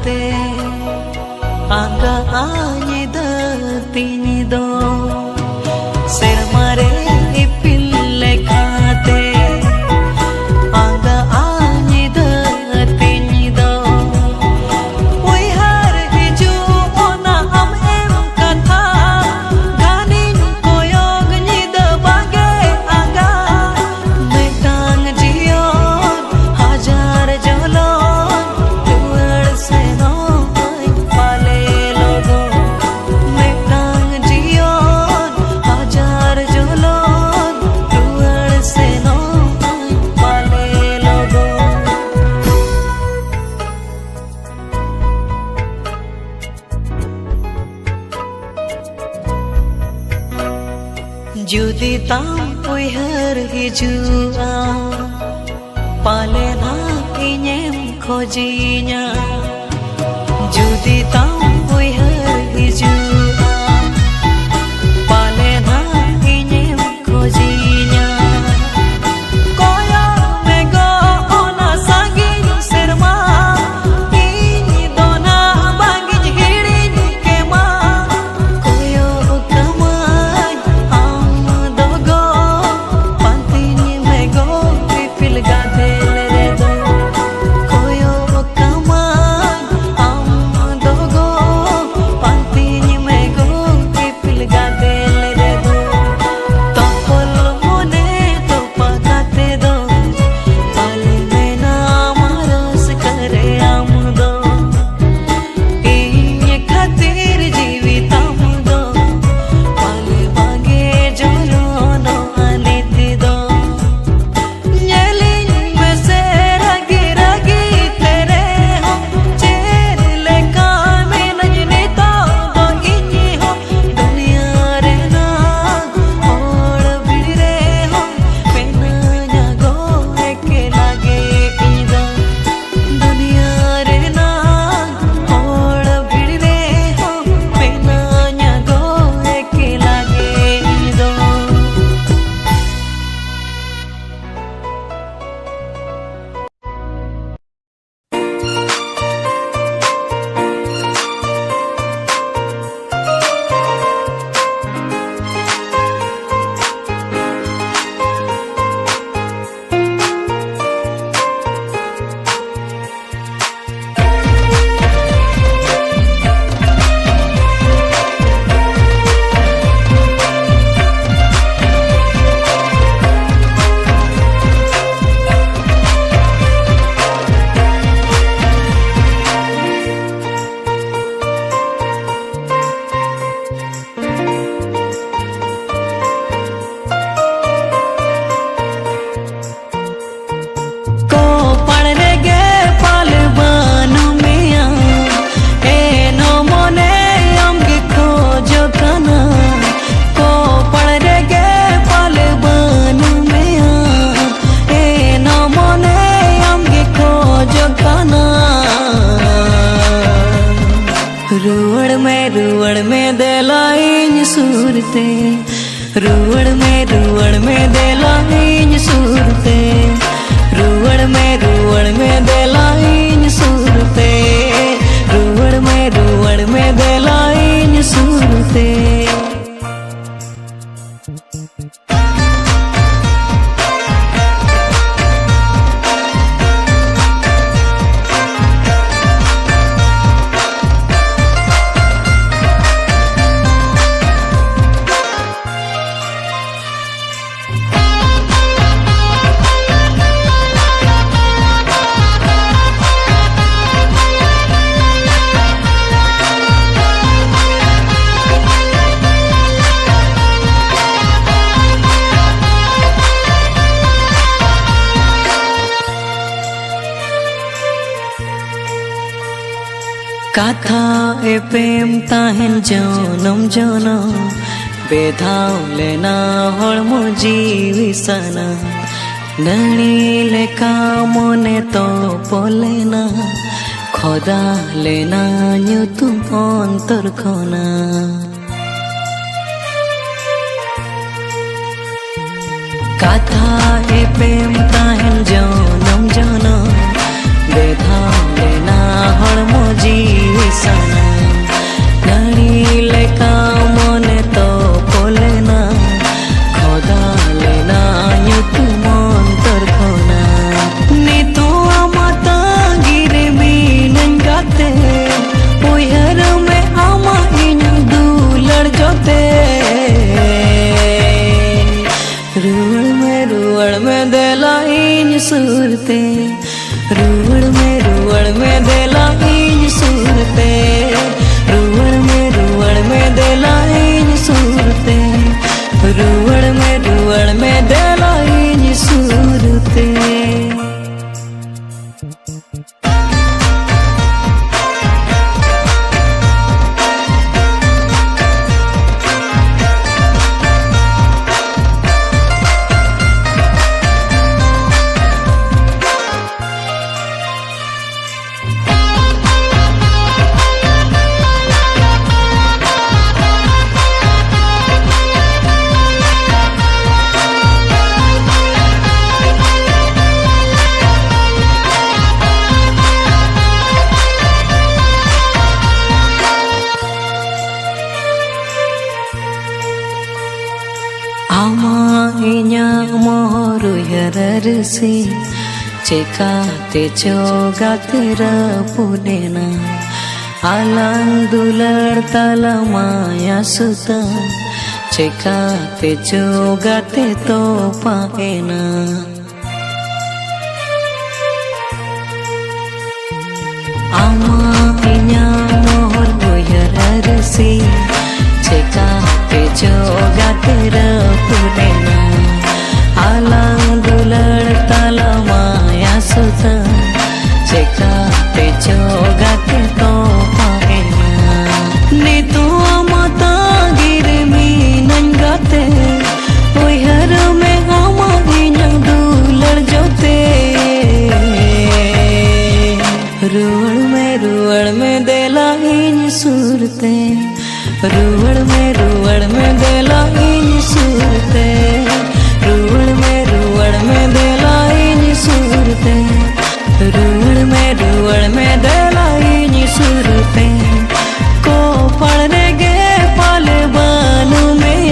lekate angga anyida tinido sermare ipil lekate angga anyida tinido oi har hiju ona am em katha ganin koyog nida bage angga metang jion hajar jalon tuar seno pale logo metang jion hajar jalon tuar seno pale logo judi tam uihar hijua palena inyem khojinya judi tam uihar hijua palena inyem khojinya koya mego ona sangin serma ini dona bangin hirin kema koyo kamai am dogo pantin mego pipil gadel redo koyo kamai am dogo pantin mego pipil gadel redo topol mone topagate do pale mena maras kare am do inye khatir jeevitam do pale bage jolono aniti do nyelin me se ragi ragi tere ho cher leka me najne to do inye ho duniya re na और बिरे हो पेना जागो एके लागे इदा दुनिया रे ना और बिरे हो पेना जागो एके लागे इदा को पढ़ने गे पाल बानु मिया ए नो मोने अमगे खोजो कना को पढ़ने गे पाल बानु मिया ए नो मोने अमगे खोजो कना रुवड़ में देलाइन सूरते रुवड़ में देलाइन सूरते रुवड़ में देलाइन सूरते रुवड़ में देलाइन सूरते काथा ए प्रेम ताहेन जनम जनम बेधाव लेना हड़मो जीवी सना नणी लेका मने तो पोलेना खोदा लेना न्यूतुम अंतर खोना काथा ए प्रेम ताहेन जनम जनम बेधाव लेना हड़मो जी sana nani leka mone to polena khoda lena nyutu montor khona ni to amata gire min gate uyhar me ama in dular jote रुवड़ में देला इन सूरते रुवड़ में देला इन सूरते रुवड़ में देला इन सूरते रुवड़ में देला इन सूरते inya moru yararsi cekate cogate rapudena alang dular talamaya suta cekate cogate topaena ama inya moru yararsi cekate cogate rapudena alang dular talamaya suta cekate cogate topaena ni tu amata girmi nangate uyhar me ama inyang dular jote रुवड़ में देला इन सूरते रुवड़ में देला इन सूरते रुवड़ में देला इन सूरते रुवड़ में देला इन सूरते को पढ़ने गे पाले बानु में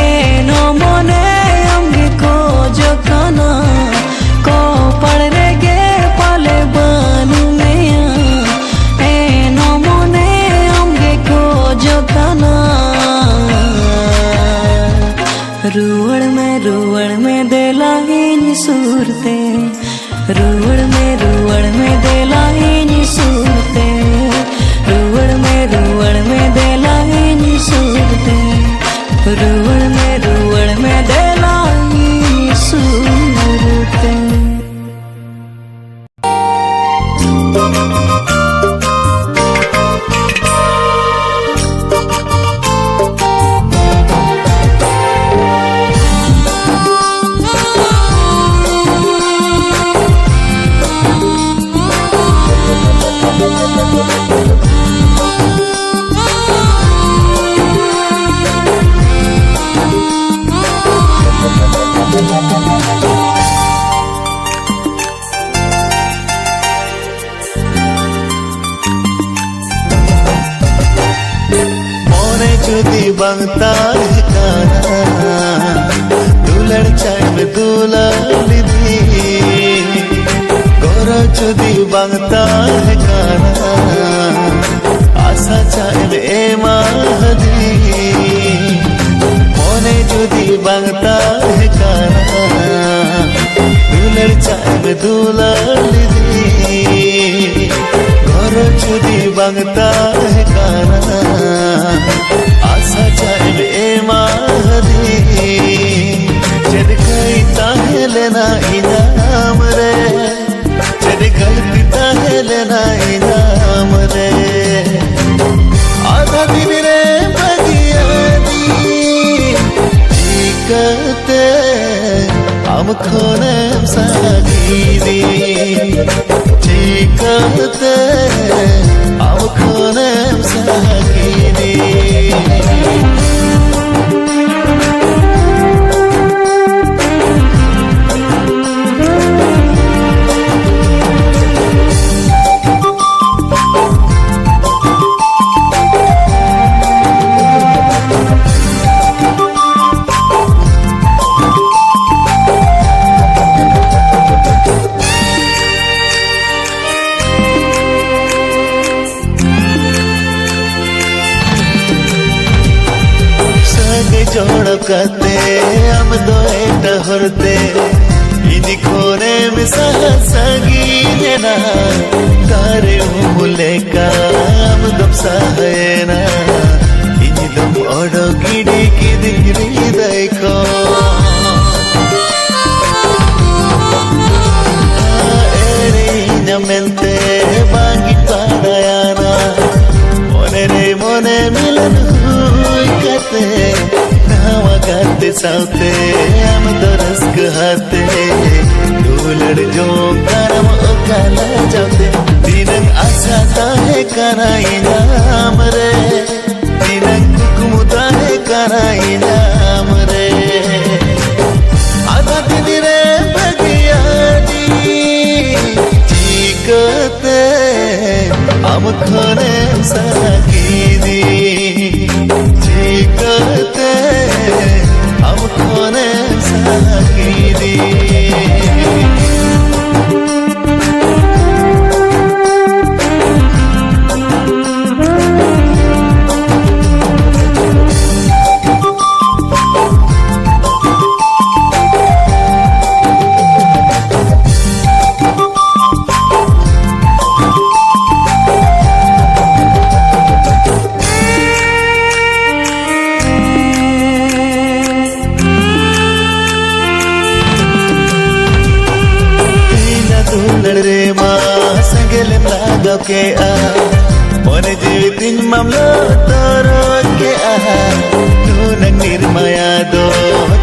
ए नो मोने अम्गे को जो खाना को पढ़ने गे पाले बानु में ए नो मोने अम्गे को जो खाना रुवड़ में देला इन सूरते रुवड़ में देला इन सूरते रुवड़ में देला इन सूरते रुवड़ में देला इन सूरते जुदी बंगता है काना दुलड़ चाय में दुलड़ दी गोरा जुदी बंगता है काना आशा चाय में महदी मोने जुदी बंगता है काना दुलड़ चाय में दुलड़ दी गोरा जुदी बंगता है काना आशा चाहे महदी जद कई ताहे लेना इनाम रे जद गलती ताहे लेना इनाम रे आधा दिन रे बगिया दी जीकते हम खोने सागी दी जीकते हम खोने सागी दी जोड़ कते हम दो एटा हरते इनी कोने में सहसगी नेना तारे मुले का हम दम सहना इनी दम ओडो गिडी की दिगरी देखो mente bangi parayana mone milan hui kate nawa gate saute am doras kahate dulad jo karam okala jaute dinan asata hai karai naam re dinan kukmuta hai karai naam re adha din re kate am khane sakidi kate am khane sakidi ke one jeetin mamlo toro ke tu nang nirmaya do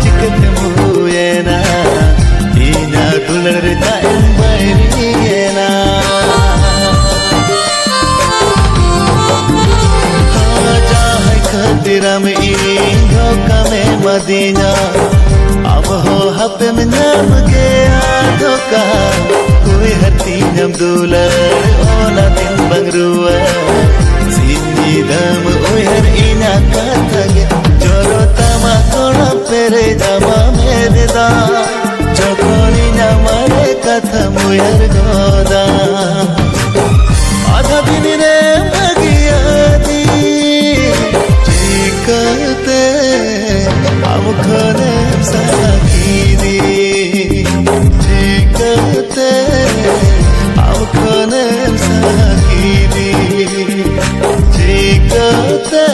chikat muyena ina dular ta bairiyena ja hai khatiram ingo kame madina ab ho hab mein naam gaya dhoka koi hati nam dular ola din bangrua sini dam oyar ina kathage joro tama kona pere jama mere da jokoni na mare katha moyar goda adha din re magiya di chikate am khane sakidi chikate am khane sakidi chikate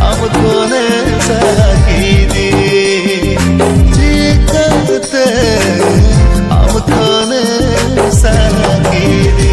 am khane sakidi chikate am khane sakidi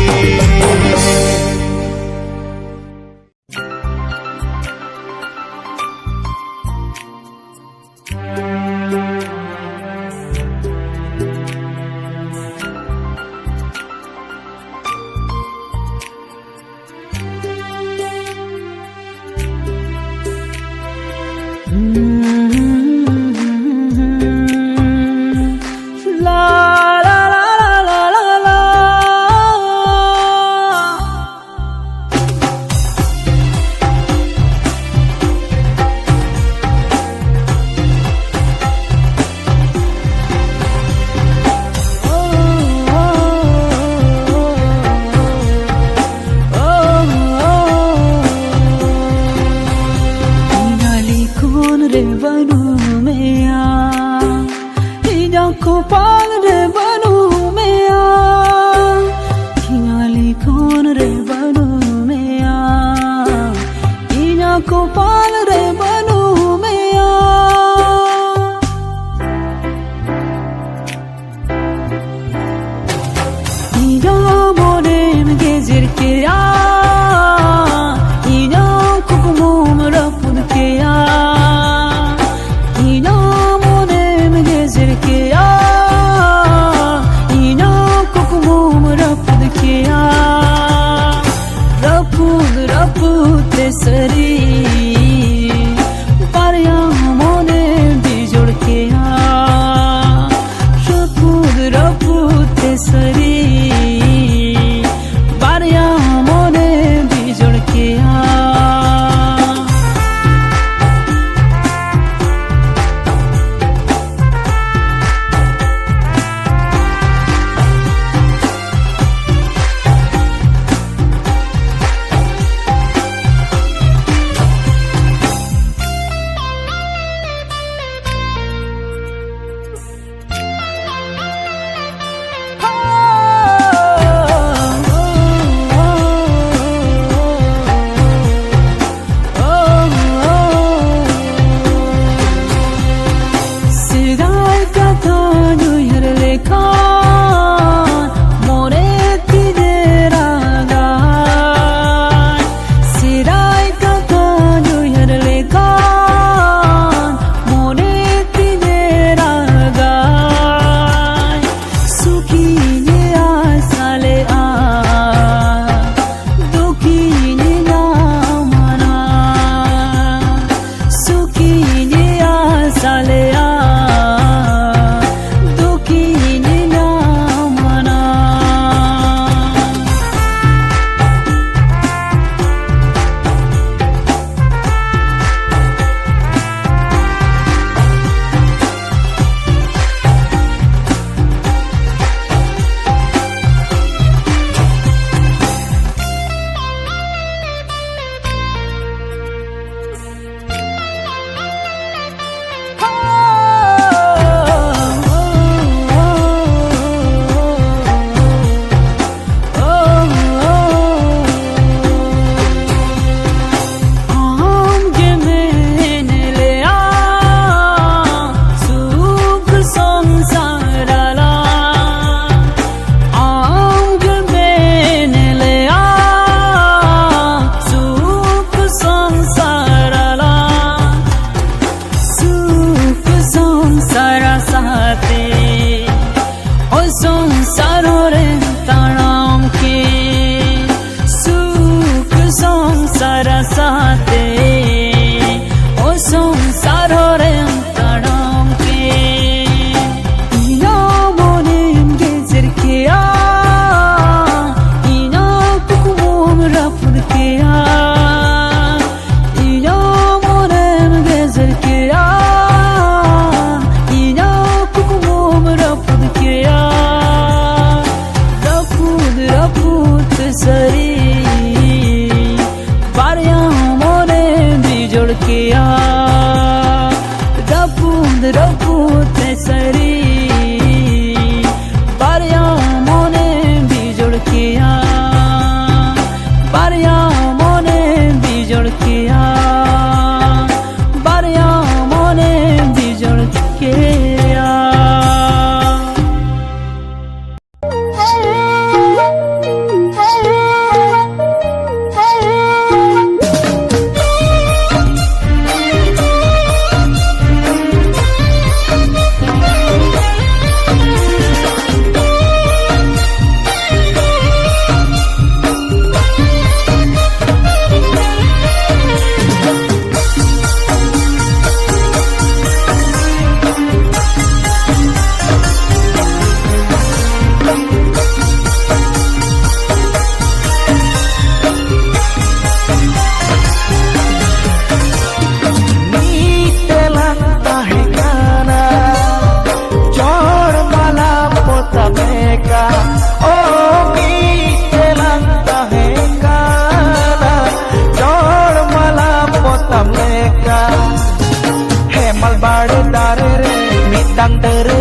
rasa-rasate o sangsaro rem tanam ke ina monem gezer kya ina kukum rapud kya ina monem gezer kya ina kukum rapud kya rapud sari किया रपूत सरी बारिया मोने बिजोड़ किया बारिया मोने बिजोड़ किया बारिया मोने बिजोड़ किया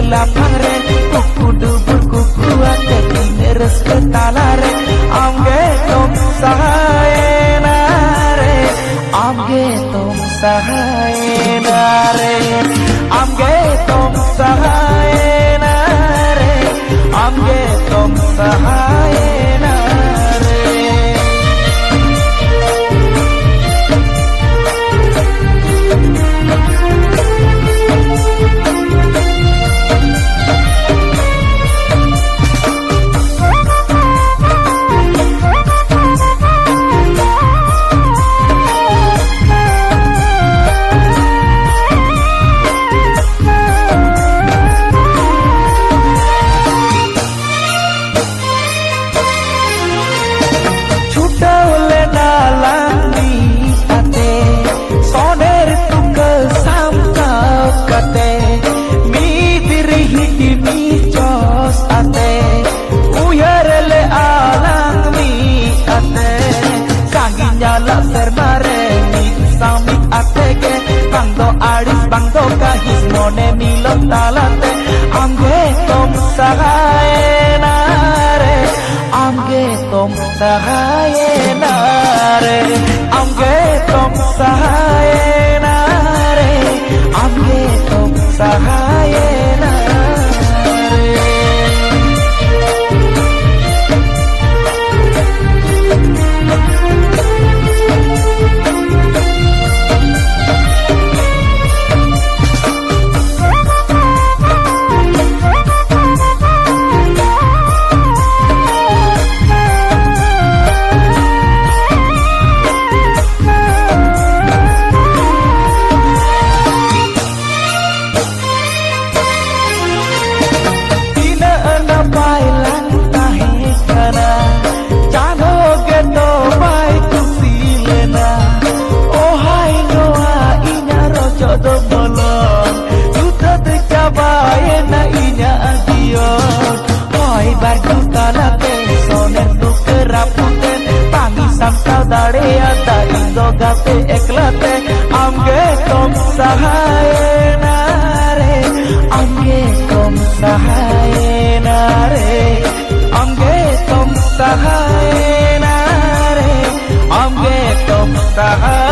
lapang re kuku dubur kuku ate tineres ketalare amge tom sahayena re amge tom sahayena re amge tom sahayena re amge tom sahayena bangdo kahis mone milon talate amge tom sahayena re amge tom sahayena re amge tom sahayena re amge tom sahayena gate eklate amge tom sahayena re amge tom sahayena re amge tom sahayena re amge tom sahayena